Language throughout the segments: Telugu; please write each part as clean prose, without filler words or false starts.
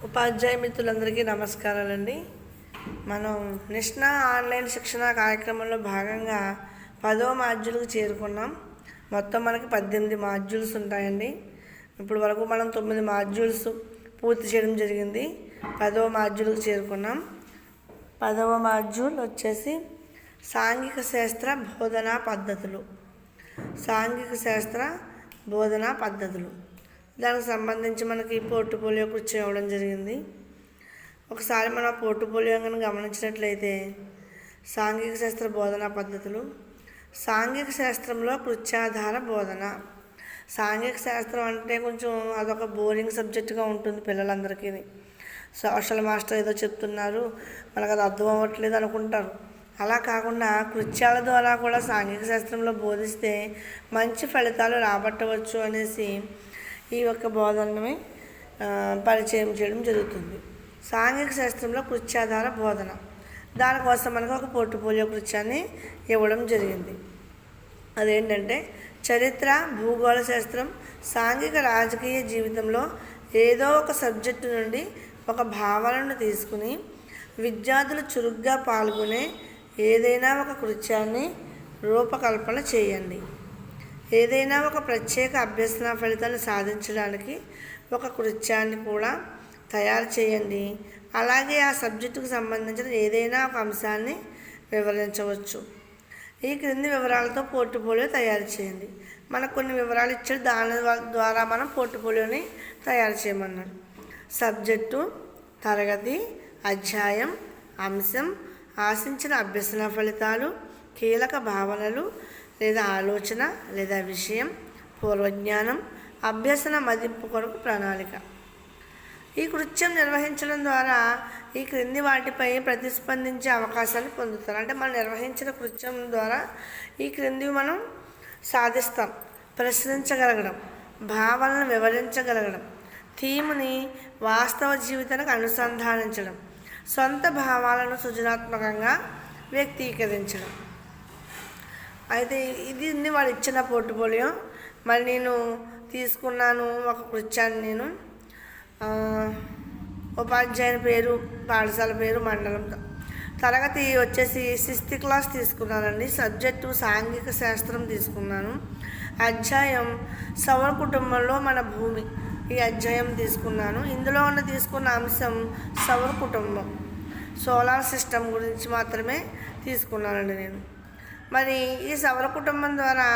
ఉపాధ్యాయ మిత్రులందరికీ నమస్కారాలండి. మనం నిష్ణా ఆన్లైన్ శిక్షణ కార్యక్రమంలో భాగంగా 10వ మాడ్యూల్కి చేరుకున్నాం. మొత్తం మనకి 18 మాడ్యూల్స్ ఉంటాయండి. ఇప్పుడు వరకు మనం 9 మాడ్యూల్స్ పూర్తి చేయడం జరిగింది. 10వ మాడ్యూల్కి చేరుకున్నాం. 10వ మాడ్యూల్ వచ్చేసి సాంఘిక శాస్త్ర బోధనా పద్ధతులు. సాంఘిక శాస్త్ర బోధనా పద్ధతులు దానికి సంబంధించి మనకి పోర్ట్ఫోలియో కృత్యం ఇవ్వడం జరిగింది. ఒకసారి మన పోర్ట్ఫోలియో కనుక గమనించినట్లయితే సాంఘిక శాస్త్ర బోధనా పద్ధతులు, సాంఘిక శాస్త్రంలో కృత్యాధార బోధన. సాంఘిక శాస్త్రం అంటే కొంచెం అదొక బోరింగ్ సబ్జెక్టుగా ఉంటుంది పిల్లలందరికీ. సోషల్ మాస్టర్ ఏదో చెప్తున్నారు, మనకు అది అర్థం అవ్వట్లేదు అనుకుంటారు. అలా కాకుండా కృత్యాల ద్వారా కూడా సాంఘిక శాస్త్రంలో బోధిస్తే మంచి ఫలితాలు రాబట్టవచ్చు అనేసి ఈ యొక్క బోధనని పరిచయం చేయడం జరుగుతుంది. సాంఘిక శాస్త్రంలో కృత్యాధార బోధన, దానికోసం మనకు ఒక పోర్ట్ఫోలియో కృత్యాన్ని ఇవ్వడం జరిగింది. అదేంటంటే చరిత్ర, భూగోళ శాస్త్రం, సాంఘిక రాజకీయ జీవితంలో ఏదో ఒక సబ్జెక్టు నుండి ఒక భావనను తీసుకుని విద్యార్థులు చురుగ్గా పాల్గొనే ఏదైనా ఒక కృత్యాన్ని రూపకల్పన చేయండి. ఏదైనా ఒక ప్రత్యేక అభ్యసన ఫలితాన్ని సాధించడానికి ఒక కృత్యాన్ని కూడా తయారు చేయండి. అలాగే ఆ సబ్జెక్టుకు సంబంధించిన ఏదైనా ఒక అంశాన్ని వివరించవచ్చు. ఈ క్రింది వివరాలతో పోర్ట్ఫోలియో తయారు చేయండి. మనకు కొన్ని వివరాలు ఇచ్చారు, దాని ద్వారా మనం పోర్ట్ఫోలియోని తయారు చేయమన్నారు. సబ్జెక్టు, తరగతి, అధ్యాయం, అంశం, ఆశించిన అభ్యసన ఫలితాలు, కీలక భావనలు లేదా ఆలోచన లేదా విషయం, పూర్వజ్ఞానం, అభ్యసన మదింపు కొరకు ప్రణాళిక. ఈ కృత్యం నిర్వహించడం ద్వారా ఈ క్రింది వాటిపై ప్రతిస్పందించే అవకాశాలు పొందుతారు. అంటే మనం నిర్వహించిన కృత్యం ద్వారా ఈ క్రిందివి మనం సాధిస్తాం. ప్రశ్నించగలగడం, భావనలను వివరించగలగడం, థీమ్ని వాస్తవ జీవితానికి అనుసంధానించడం, సొంత భావాలను సృజనాత్మకంగా వ్యక్తీకరించడం. అయితే ఇది వాళ్ళు ఇచ్చిన పోర్ట్ఫోలియో. మరి నేను తీసుకున్నాను ఒక కృత్యాన్ని. నేను ఉపాధ్యాయుని పేరు, పాఠశాల పేరు, మండలం. తరగతి వచ్చేసి 6th క్లాస్ తీసుకున్నానండి. సబ్జెక్టు సాంఘిక శాస్త్రం తీసుకున్నాను. అధ్యాయం సౌర కుటుంబంలో మన భూమి, ఈ అధ్యాయం తీసుకున్నాను. ఇందులో తీసుకున్న అంశం సౌర కుటుంబం, సోలార్ సిస్టమ్ గురించి మాత్రమే తీసుకున్నానండి నేను. మరి ఈ సౌర కుటుంబం ద్వారా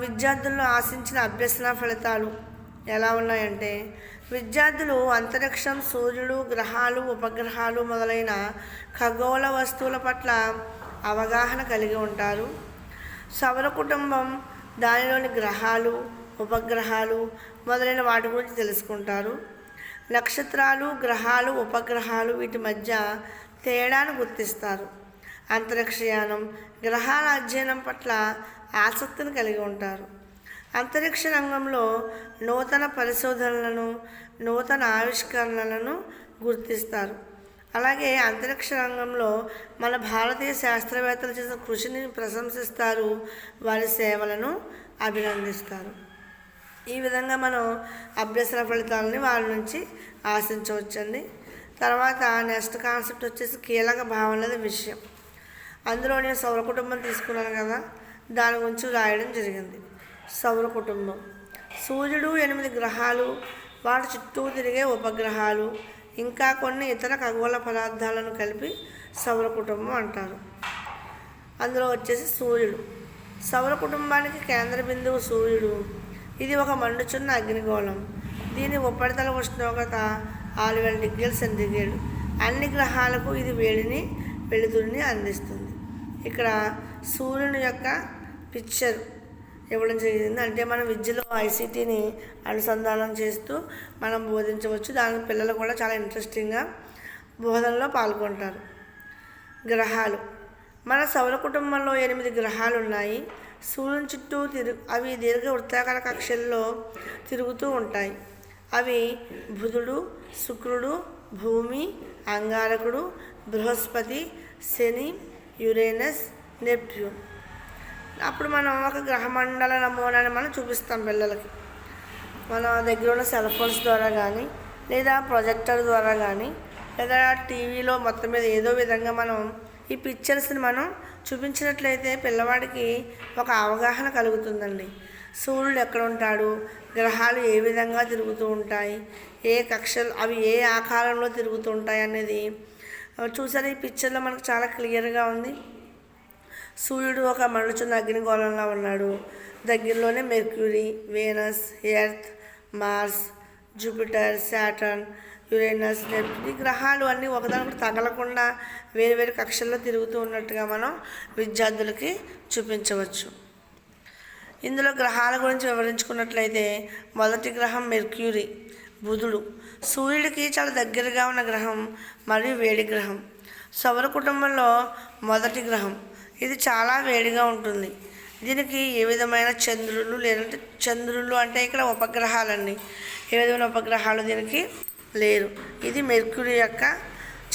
విద్యార్థులను ఆశించిన అభ్యసన ఫలితాలు ఎలా ఉన్నాయంటే, విద్యార్థులు అంతరిక్షం, సూర్యుడు, గ్రహాలు, ఉపగ్రహాలు మొదలైన ఖగోళ వస్తువుల పట్ల అవగాహన కలిగి ఉంటారు. సౌర కుటుంబం, దానిలోని గ్రహాలు, ఉపగ్రహాలు మొదలైన వాటి గురించి తెలుసుకుంటారు. నక్షత్రాలు, గ్రహాలు, ఉపగ్రహాలు వీటి మధ్య తేడాను గుర్తిస్తారు. అంతరిక్షయానం, గ్రహాల అధ్యయనం పట్ల ఆసక్తిని కలిగి ఉంటారు. అంతరిక్ష రంగంలో నూతన పరిశోధనలను, నూతన ఆవిష్కరణలను గుర్తిస్తారు. అలాగే అంతరిక్ష రంగంలో మన భారతీయ శాస్త్రవేత్తలు చేసిన కృషిని ప్రశంసిస్తారు, వారి సేవలను అభినందిస్తారు. ఈ విధంగా మనం అభ్యసన ఫలితాలని వాళ్ళ నుంచి ఆశించవచ్చండి. తర్వాత నెక్స్ట్ కాన్సెప్ట్ వచ్చేసి కీలక భావనల విషయం. అందులో నేను సౌర కుటుంబం తీసుకున్నాను కదా, దాని గురించి రాయడం జరిగింది. సౌర కుటుంబం, సూర్యుడు, 8 గ్రహాలు, వాటి చుట్టూ తిరిగే ఉపగ్రహాలు, ఇంకా కొన్ని ఇతర ఖగోళ పదార్థాలను కలిపి సౌర కుటుంబం అంటారు. అందులో వచ్చేసి సూర్యుడు. సౌర కుటుంబానికి కేంద్ర బిందువు సూర్యుడు. ఇది ఒక మండుచున్న అగ్నిగోళం. దీని ఉపరితల ఉష్ణోగ్రత 6000 డిగ్రీల సెంటీగ్రేడ్. అన్ని గ్రహాలకు ఇది వేడిని, వెలుతురిని అందిస్తుంది. ఇక్కడ సూర్యుని యొక్క పిక్చర్ ఇవ్వడం జరిగింది. అంటే మనం విద్యలో ఐసీటీని అనుసంధానం చేస్తూ మనం బోధించవచ్చు. దాని పిల్లలు కూడా చాలా ఇంట్రెస్టింగ్గా బోధనలో పాల్గొంటారు. గ్రహాలు, మన సౌర కుటుంబంలో 8 గ్రహాలు ఉన్నాయి. సూర్యుని చుట్టూ అవి దీర్ఘ వృత్తాకార కక్షల్లో తిరుగుతూ ఉంటాయి. అవి బుధుడు, శుక్రుడు, భూమి, అంగారకుడు, బృహస్పతి, శని, యురేనస్, నెప్ట్యూన్. అప్పుడు మనం ఒక గ్రహమండల నమూనాన్ని మనం చూపిస్తాం పిల్లలకి. మన దగ్గర ఉన్న సెల్ ఫోన్స్ ద్వారా కానీ లేదా ప్రొజెక్టర్ ద్వారా కానీ లేదా టీవీలో మొత్తం మీద ఏదో విధంగా మనం ఈ పిక్చర్స్ని మనం చూపించినట్లయితే పిల్లవాడికి ఒక అవగాహన కలుగుతుందండి. సూర్యుడు ఎక్కడ ఉంటాడు, గ్రహాలు ఏ విధంగా తిరుగుతూ ఉంటాయి, ఏ కక్షలు అవి ఏ ఆకారంలో తిరుగుతూ ఉంటాయి అనేది చూసారు. ఈ పిక్చర్లో మనకు చాలా క్లియర్గా ఉంది. సూర్యుడు ఒక మండుచున్న అగ్నిగోళంలా ఉన్నాడు. దగ్గరలోనే Mercury, Venus, Earth, Mars, Jupiter, Saturn, Uranus, Neptune, ఈ గ్రహాలు అన్నీ ఒకదానికి తగలకుండా వేరు వేరు కక్షల్లో తిరుగుతూ ఉన్నట్టుగా మనం విద్యార్థులకి చూపించవచ్చు. ఇందులో గ్రహాల గురించి వివరించుకున్నట్లయితే మొదటి గ్రహం మెర్క్యూరీ, బుధుడు. సూర్యుడికి చాలా దగ్గరగా ఉన్న గ్రహం మరియు వేడి గ్రహం. సౌర కుటుంబంలో మొదటి గ్రహం. ఇది చాలా వేడిగా ఉంటుంది. దీనికి ఏ విధమైన చంద్రులు లేదంటే చంద్రులు అంటే ఇక్కడ ఉపగ్రహాలండి, ఏ విధమైన ఉపగ్రహాలు దీనికి లేరు. ఇది మెర్క్యూరీ యొక్క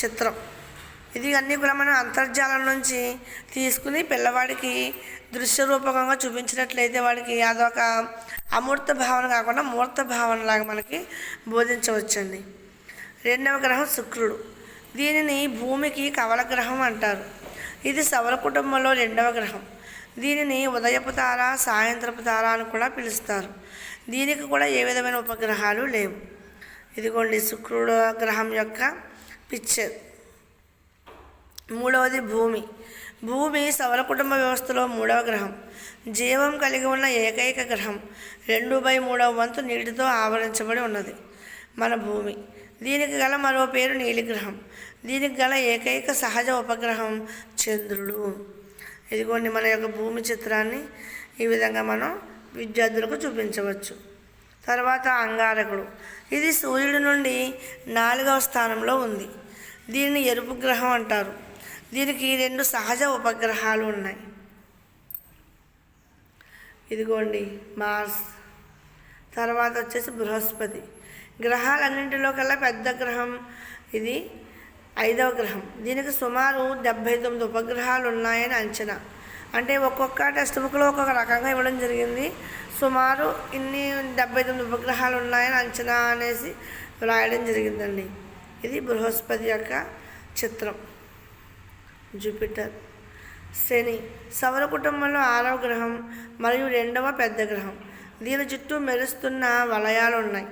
చిత్రం. ఇది అన్నీ కూడా మనం అంతర్జాలం నుంచి తీసుకుని పిల్లవాడికి దృశ్యరూపకంగా చూపించినట్లయితే వాడికి అదొక అమూర్త భావన కాకుండా మూర్త భావనలాగా మనకి బోధించవచ్చండి. రెండవ గ్రహం శుక్రుడు. దీనిని భూమికి కవల గ్రహం అంటారు. ఇది సౌర కుటుంబంలో రెండవ గ్రహం. దీనిని ఉదయపు తార, సాయంత్రపు తార అని కూడా పిలుస్తారు. దీనికి కూడా ఏ విధమైన ఉపగ్రహాలు లేవు. ఇదిగోండి శుక్రుడు గ్రహం యొక్క పిక్చర్. మూడవది భూమి. భూమి సౌర కుటుంబ వ్యవస్థలో మూడవ గ్రహం. జీవం కలిగి ఉన్న ఏకైక గ్రహం. 2/3 వంతు నీటితో ఆవరించబడి ఉన్నది మన భూమి. దీనికి గల మరో పేరు నీలిగ్రహం. దీనికి గల ఏకైక సహజ ఉపగ్రహం చంద్రుడు. ఇదిగోండి మన యొక్క భూమి చిత్రాన్ని ఈ విధంగా మనం విద్యార్థులకు చూపించవచ్చు. తర్వాత అంగారకుడు. ఇది సూర్యుడి నుండి 4వ స్థానంలో ఉంది. దీనిని ఎరుపు గ్రహం అంటారు. దీనికి 2 సహజ ఉపగ్రహాలు ఉన్నాయి. ఇదిగోండి మార్స్. తర్వాత వచ్చేసి బృహస్పతి. గ్రహాలన్నింటిలో కల్లా పెద్ద గ్రహం ఇది 5వ గ్రహం. దీనికి సుమారు 79 ఉపగ్రహాలు ఉన్నాయని అంచనా. అంటే ఒక్కొక్క టెక్స్ట్ బుక్లో ఒక్కొక్క రకంగా ఇవ్వడం జరిగింది. సుమారు ఇన్ని 79 ఉపగ్రహాలు ఉన్నాయని అంచనా అనేసి రాయడం జరిగిందండి. ఇది బృహస్పతి యొక్క చిత్రం. జూపిటర్. శని సౌర కుటుంబంలో 6వ గ్రహం మరియు 2వ పెద్ద గ్రహం. దీని చుట్టూ మెరుస్తున్న వలయాలు ఉన్నాయి.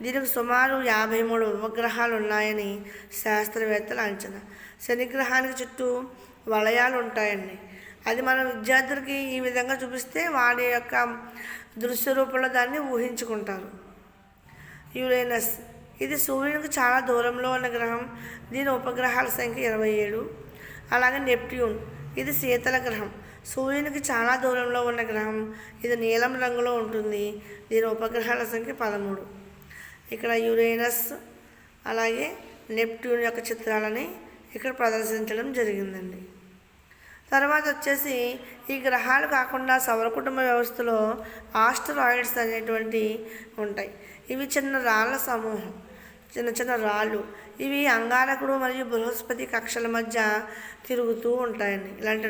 దీనికి సుమారు 53 ఉపగ్రహాలు ఉన్నాయని శాస్త్రవేత్తల అంచనా. శని గ్రహానికి చుట్టూ వలయాలు ఉంటాయండి. అది మన విద్యార్థులకి ఈ విధంగా చూపిస్తే వాడి యొక్క దృశ్య రూపంలో దాన్ని ఊహించుకుంటారు. యురేనస్. ఇది సూర్యునికి చాలా దూరంలో ఉన్న గ్రహం. దీని ఉపగ్రహాల సంఖ్య 27. అలాగే నెప్ట్యూన్. ఇది శీతల గ్రహం. సూర్యునికి చాలా దూరంలో ఉన్న గ్రహం. ఇది నీలం రంగులో ఉంటుంది. దీని ఉపగ్రహాల సంఖ్య 13. ఇక్కడ యురేనస్ అలాగే నెప్ట్యూన్ యొక్క చిత్రాలని ఇక్కడ ప్రదర్శించడం జరిగిందండి. తర్వాత వచ్చేసి ఈ గ్రహాలు కాకుండా సౌర కుటుంబ వ్యవస్థలో ఆస్టరాయిడ్స్ అనేటువంటి ఉంటాయి. ఇవి చిన్న రాళ్ళ సమూహం, చిన్న చిన్న రాళ్ళు. ఇవి అంగారకుడు మరియు బృహస్పతి కక్షల మధ్య తిరుగుతూ ఉంటాయండి. ఇలాంటి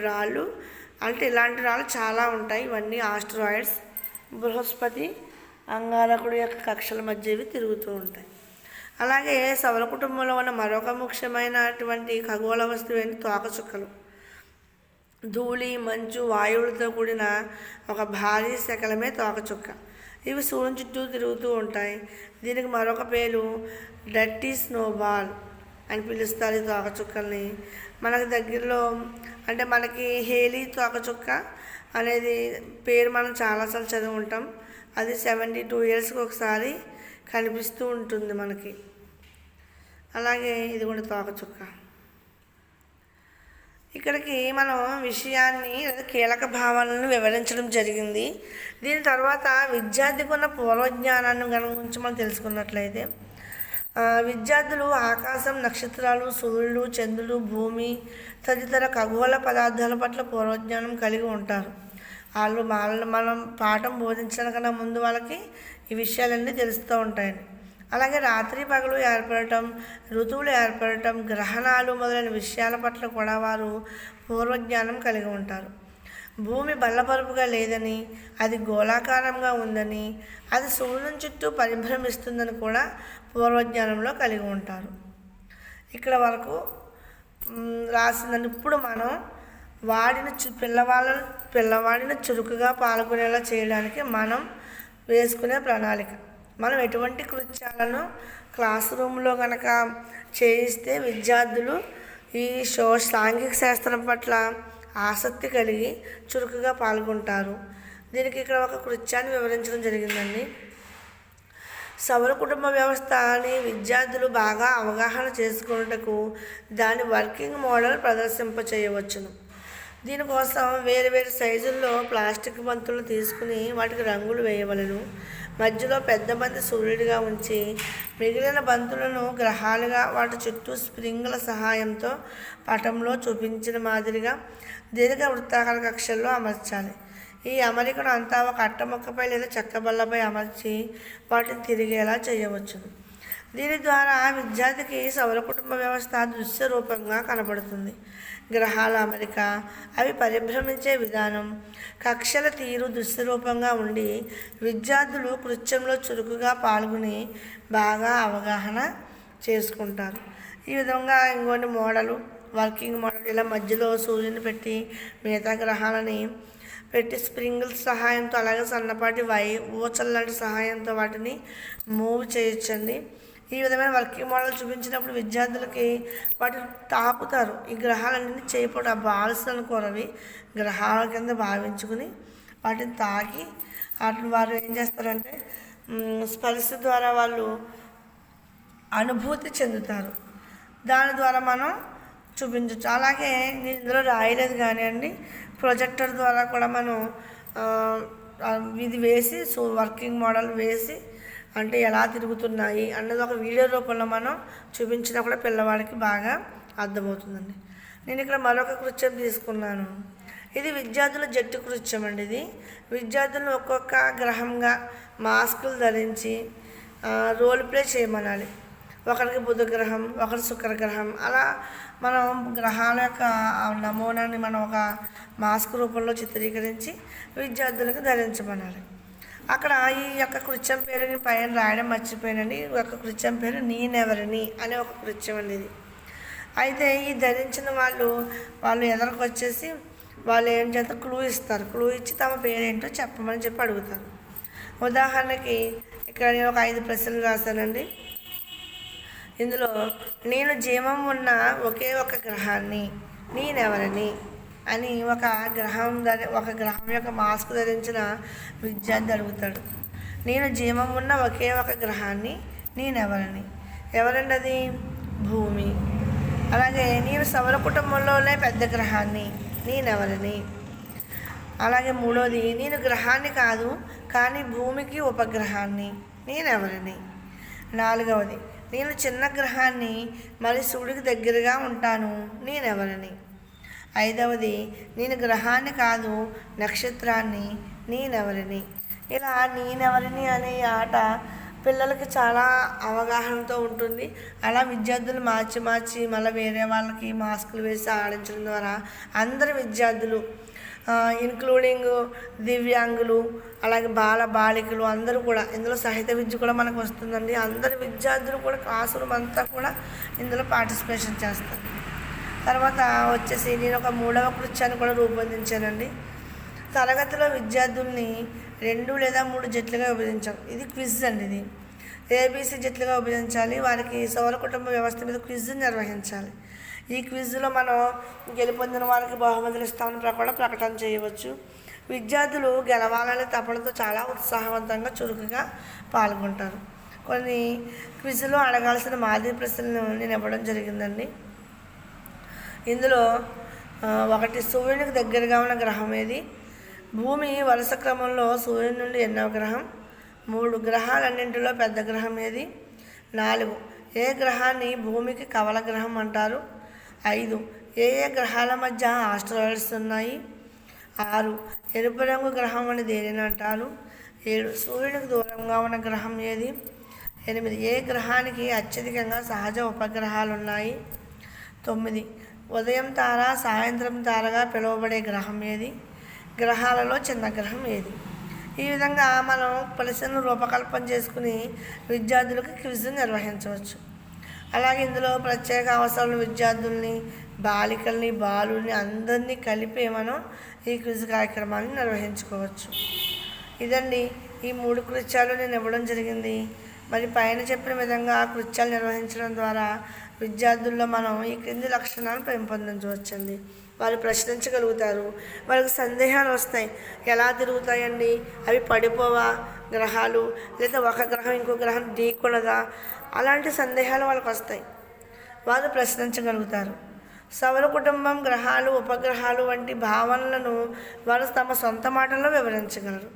రాళ్ళు చాలా ఉంటాయి. ఇవన్నీ ఆస్టరాయిడ్స్. బృహస్పతి అంగారకుడు యొక్క కక్షల మధ్య ఇవి తిరుగుతూ ఉంటాయి. అలాగే సౌర కుటుంబంలో ఉన్న మరొక ముఖ్యమైనటువంటి ఖగోళ వస్తువు ఏంటి? తోకచుక్కలు. ధూళి, మంచు, వాయువులతో కూడిన ఒక భారీ శకలమే తోకచుక్క. ఇవి సూర్యుని చుట్టూ తిరుగుతూ ఉంటాయి. దీనికి మరొక పేరు డర్టీ స్నోబాల్ అని పిలుస్తారు ఈ తోకచుక్కల్ని. మనకు దగ్గరలో అంటే మనకి హేలీ తోకచుక్క అనేది పేరు మనం చాలాసార్లు చదివి ఉంటాం. అది 72 ఇయర్స్కి ఒకసారి కనిపిస్తూ ఉంటుంది మనకి. అలాగే ఇది కూడా తోకచుక్క. ఇక్కడికి మనం విషయాన్ని కీలక భావనలను వివరించడం జరిగింది. దీని తర్వాత విద్యార్థికి ఉన్న పూర్వజ్ఞానాన్ని గురించి మనం తెలుసుకున్నట్లయితే విద్యార్థులు ఆకాశం, నక్షత్రాలు, సూర్యుడు, చంద్రుడు, భూమి తదితర ఖగోళ పదార్థాల పట్ల పూర్వజ్ఞానం కలిగి ఉంటారు. మనం పాఠం బోధించడానికన్నా ముందు వాళ్ళకి ఈ విషయాలన్నీ తెలుస్తూ ఉంటాయండి. అలాగే రాత్రి పగలు ఏర్పడటం, ఋతువులు ఏర్పడటం, గ్రహణాలు మొదలైన విషయాల పట్ల కూడా వారు పూర్వజ్ఞానం కలిగి ఉంటారు. భూమి బల్లపరుపుగా లేదని, అది గోళాకారంగా ఉందని, అది సూర్యుని చుట్టూ పరిభ్రమిస్తుందని కూడా పూర్వజ్ఞానంలో కలిగి ఉంటారు. ఇక్కడ వరకు రాసిందని. ఇప్పుడు మనం పిల్లవాడిని చురుకుగా పాల్గొనేలా చేయడానికి మనం వేసుకునే ప్రణాళిక. మనం ఎటువంటి కృత్యాలను క్లాస్ రూమ్లో కనుక చేయిస్తే విద్యార్థులు ఈ సాంఘిక శాస్త్రం పట్ల ఆసక్తి కలిగి చురుకుగా పాల్గొంటారు. దీనికి ఇక్కడ ఒక కృత్యాన్ని వివరించడం జరిగిందండి. సౌర కుటుంబ వ్యవస్థని విద్యార్థులు బాగా అవగాహన చేసుకున్నటకు దాని వర్కింగ్ మోడల్ ప్రదర్శింపచేయవచ్చును. దీనికోసం వేరు వేరు సైజుల్లో ప్లాస్టిక్ బంతులు తీసుకుని వాటికి రంగులు వేయవలను. మధ్యలో పెద్ద బంతి సూర్యుడిగా ఉంచి మిగిలిన బంతులను గ్రహాలుగా వాటి చుట్టూ స్ప్రింగ్ల సహాయంతో పటంలో చూపించిన మాదిరిగా దీర్ఘ వృత్తాకార కక్షల్లో అమర్చాలి. ఈ అమరికను అంతా ఒక అట్టముక్కపై లేదా చెక్క బల్లపై అమర్చి వాటిని తిరిగేలా చేయవచ్చు. దీని ద్వారా విద్యార్థికి సౌర కుటుంబ వ్యవస్థ దృశ్య రూపంగా కనబడుతుంది. గ్రహాల అమరిక, అవి పరిభ్రమించే విధానం, కక్షల తీరు దృశ్యరూపంగా ఉండి విద్యార్థులు కృత్యంలో చురుకుగా పాల్గొని బాగా అవగాహన చేసుకుంటారు. ఈ విధంగా ఇంకొన్ని వర్కింగ్ మోడల్ ఇలా మధ్యలో సూర్యుని పెట్టి మిగతా గ్రహాలని పెట్టి స్ప్రింగుల సహాయంతో అలాగే సన్నపాటి ఊచల లాంటి సహాయంతో వాటిని మూవ్ చేయొచ్చండి. ఈ విధమైన వర్కింగ్ మోడల్ చూపించినప్పుడు విద్యార్థులకి వాటిని తాకుతారు. ఈ గ్రహాలన్నీ చేయకపోవడం ఆ బాల్స్ అనుకోరవి గ్రహాల కింద భావించుకుని వాటిని తాకి వాటిని వారు ఏం చేస్తారంటే స్పర్శ ద్వారా వాళ్ళు అనుభూతి చెందుతారు. దాని ద్వారా మనం చూపించవచ్చు. అలాగే నేను ఇందులో రాయలేదు కానివ్వండి, ప్రొజెక్టర్ ద్వారా కూడా మనం ఇది వేసి వర్కింగ్ మోడల్ వేసి అంటే ఎలా తిరుగుతున్నాయి అన్నది ఒక వీడియో రూపంలో మనం చూపించినా కూడా పిల్లవాడికి బాగా అర్థమవుతుందండి. నేను ఇక్కడ మరొక కృత్యం తీసుకున్నాను. ఇది విద్యార్థుల జట్టు కృత్యం అండి. ఇది విద్యార్థులను ఒక్కొక్క గ్రహంగా మాస్కులు ధరించి రోల్ ప్లే చేయమనాలి. ఒకరికి బుధ గ్రహం, ఒకరి శుక్రగ్రహం, అలా మనం గ్రహాల యొక్క నమూనాని మనం ఒక మాస్క్ రూపంలో చిత్రీకరించి విద్యార్థులకు ధరించమనాలి. అక్కడ ఈ యొక్క కృత్యం పేరుని పైన రాయడం మర్చిపోయానండి. ఈ యొక్క కృత్యం పేరు నేనెవరిని అనే ఒక కృత్యం అండి ఇది. అయితే ఈ ధరించిన వాళ్ళు ఎదురుకు వచ్చేసి వాళ్ళు ఏం చేస్తారు, క్లూ ఇస్తారు. క్లూ ఇచ్చి తమ పేరేంటో చెప్పమని చెప్పి అడుగుతారు. ఉదాహరణకి ఇక్కడ నేను ఒక 5 ప్రశ్నలు రాశానండి. ఇందులో నేను జీవం ఉన్న ఒకే ఒక గ్రహాన్ని, నేనెవరిని అని ఒక గ్రహం యొక్క మాస్క్ ధరించిన విద్యార్థి అడుగుతాడు. నేను జీవం ఉన్న ఒకే ఒక గ్రహాన్ని, నేనెవరిని. ఎవరండి అది? భూమి. అలాగే నేను సౌర కుటుంబంలోనే పెద్ద గ్రహాన్ని, నేనెవరిని. అలాగే మూడోది, నేను గ్రహాన్ని కాదు కానీ భూమికి ఉపగ్రహాన్ని, నేనెవరిని. నాలుగవది, నేను చిన్న గ్రహాన్ని మరి సూర్యుడికి దగ్గరగా ఉంటాను, నేనెవరిని. ఐదవది, నేను గ్రహాన్ని కాదు నక్షత్రాన్ని, నేనెవరిని. ఇలా నేనెవరిని అనే ఆట పిల్లలకి చాలా అవగాహనతో ఉంటుంది. అలా విద్యార్థులు మార్చి మళ్ళీ వేరే వాళ్ళకి మాస్కులు వేసి ఆడించడం ద్వారా అందరి విద్యార్థులు ఇన్క్లూడింగ్ దివ్యాంగులు అలాగే బాలికలు అందరూ కూడా ఇందులో సాహిత్య విద్య కూడా మనకు వస్తుందండి. అందరి విద్యార్థులు కూడా క్లాస్ రూమ్ అంతా కూడా ఇందులో పార్టిసిపేషన్ చేస్తారు. తర్వాత వచ్చేసి నేను ఒక 3వ కృత్యాన్ని కూడా రూపొందించానండి. తరగతిలో విద్యార్థుల్ని 2 లేదా 3 జట్లుగా విభజించాం. ఇది క్విజ్ అండి. ఇది ABC జట్లుగా విభజించాలి. వారికి సౌర కుటుంబ వ్యవస్థ మీద క్విజ్ నిర్వహించాలి. ఈ క్విజ్లో మనం గెలుపొందిన వారికి బహుమతులు ఇస్తామని కూడా ప్రకటన చేయవచ్చు. విద్యార్థులు గెలవాలనే తపనతో చాలా ఉత్సాహవంతంగా చురుకుగా పాల్గొంటారు. కొన్ని క్విజ్లో అడగాల్సిన మాదిరి ప్రశ్నలను నేను ఇవ్వడం జరిగిందండి. ఇందులో ఒకటి, సూర్యునికి దగ్గరగా ఉన్న గ్రహం ఏది? భూమి వరుస క్రమంలో సూర్యుని నుండి ఎన్నవ గ్రహం? 3, గ్రహాలన్నింటిలో పెద్ద గ్రహం ఏది? 4, ఏ గ్రహాన్ని భూమికి కవల గ్రహం అంటారు? 5, ఏ గ్రహాల మధ్య ఆస్ట్రాయిడ్స్ ఉన్నాయి? 6, ఎరుపు రంగు గ్రహం అని దేనిని అంటారు? 7, సూర్యునికి దూరంగా ఉన్న గ్రహం ఏది? 8, ఏ గ్రహానికి అత్యధికంగా సహజ ఉపగ్రహాలు ఉన్నాయి? 9, ఉదయం తార సాయంత్రం తారగా పిలువబడే గ్రహం ఏది? గ్రహాలలో చిన్న గ్రహం ఏది? ఈ విధంగా మనం ప్రశ్నను రూపకల్పన చేసుకుని విద్యార్థులకు క్విజ్ నిర్వహించవచ్చు. అలాగే ఇందులో ప్రత్యేక అవసరాల విద్యార్థుల్ని, బాలికల్ని, బాలుల్ని అందరినీ కలిపి మనం ఈ క్విజ్ కార్యక్రమాన్ని నిర్వహించుకోవచ్చు. ఇదండి ఈ 3 కృత్యాలు నేను ఇవ్వడం జరిగింది. మరి పైన చెప్పిన విధంగా కృత్యాలు నిర్వహించడం ద్వారా విద్యార్థుల్లో మనం ఈ క్రింది లక్షణాలు పెంపొందించవచ్చండి. వారు ప్రశ్నించగలుగుతారు, వాళ్ళకి సందేహాలు వస్తాయి. ఎలా తిరుగుతాయండి, అవి పడిపోవా గ్రహాలు, లేదా ఒక గ్రహం ఇంకో గ్రహం ఢీకొనదా, అలాంటి సందేహాలు వాళ్ళకి వస్తాయి. వారు ప్రశ్నించగలుగుతారు. సౌర కుటుంబం, గ్రహాలు, ఉపగ్రహాలు వంటి భావనలను వారు తమ సొంత మాటల్లో వివరించగలరు.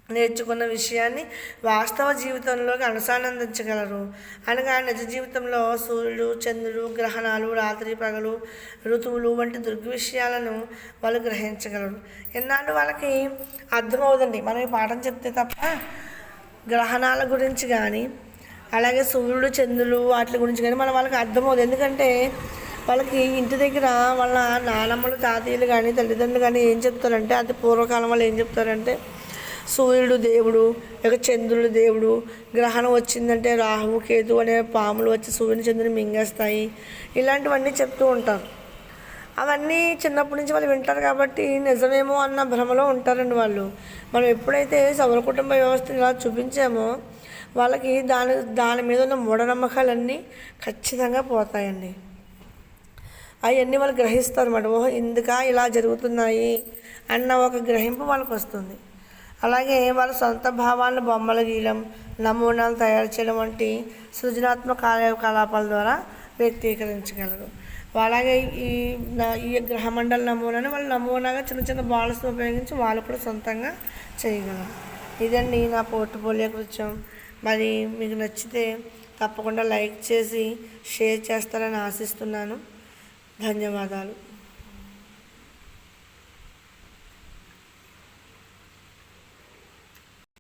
నేర్చుకున్న విషయాన్ని వాస్తవ జీవితంలోకి అనుసంధానించగలరు. అనగా నిజ జీవితంలో సూర్యుడు, చంద్రుడు, గ్రహణాలు, రాత్రి పగలు, ఋతువులు వంటి దృగ్విషయాలను వాళ్ళు గ్రహించగలరు. ఎన్నాళ్ళు వాళ్ళకి అర్థమవుతుంది మనం ఈ పాఠం చెప్తే తప్ప గ్రహణాల గురించి కానీ, అలాగే సూర్యుడు, చంద్రుడు వాటి గురించి కానీ వాళ్ళకి అర్థమవుతుంది. ఎందుకంటే వాళ్ళకి ఇంటి దగ్గర వాళ్ళ నానమ్మలు, తాతయ్యలు కానీ, తల్లిదండ్రులు కానీ ఏం చెప్తారంటే, అది పూర్వకాలం వాళ్ళు ఏం చెప్తారంటే, సూర్యుడు దేవుడు, ఇక చంద్రుడు దేవుడు, గ్రహణం వచ్చిందంటే రాహు, కేతు అనే పాములు వచ్చి సూర్యుని, చంద్రుని మింగేస్తాయి, ఇలాంటివన్నీ చెప్తూ ఉంటారు. అవన్నీ చిన్నప్పటి నుంచి వాళ్ళు వింటారు కాబట్టి నిజమేమో అన్న భ్రమలో ఉంటారండి వాళ్ళు. మనం ఎప్పుడైతే సౌర కుటుంబ వ్యవస్థను ఇలా చూపించామో వాళ్ళకి దాని మీద ఉన్న మూఢనమ్మకాలన్నీ ఖచ్చితంగా పోతాయండి. అవన్నీ వాళ్ళు గ్రహిస్తారు అన్నమాట. ఓహో ఇందుకా ఇలా జరుగుతున్నాయి అన్న ఒక గ్రహింపు వాళ్ళకి వస్తుంది. అలాగే వాళ్ళ సొంత భావాలను బొమ్మలు గీయడం, నమూనాలు తయారు చేయడం వంటి సృజనాత్మక కార్యకలాపాల ద్వారా వ్యక్తీకరించగలరు. అలాగే ఈ గ్రహమండల నమూనాని వాళ్ళు నమూనాగా చిన్న చిన్న బాల్స్ని ఉపయోగించి వాళ్ళు కూడా సొంతంగా చేయగలరు. ఇదండి నా పోర్ట్ఫోలియో కృత్యం. మరి మీకు నచ్చితే తప్పకుండా లైక్ చేసి షేర్ చేస్తారని ఆశిస్తున్నాను. ధన్యవాదాలు.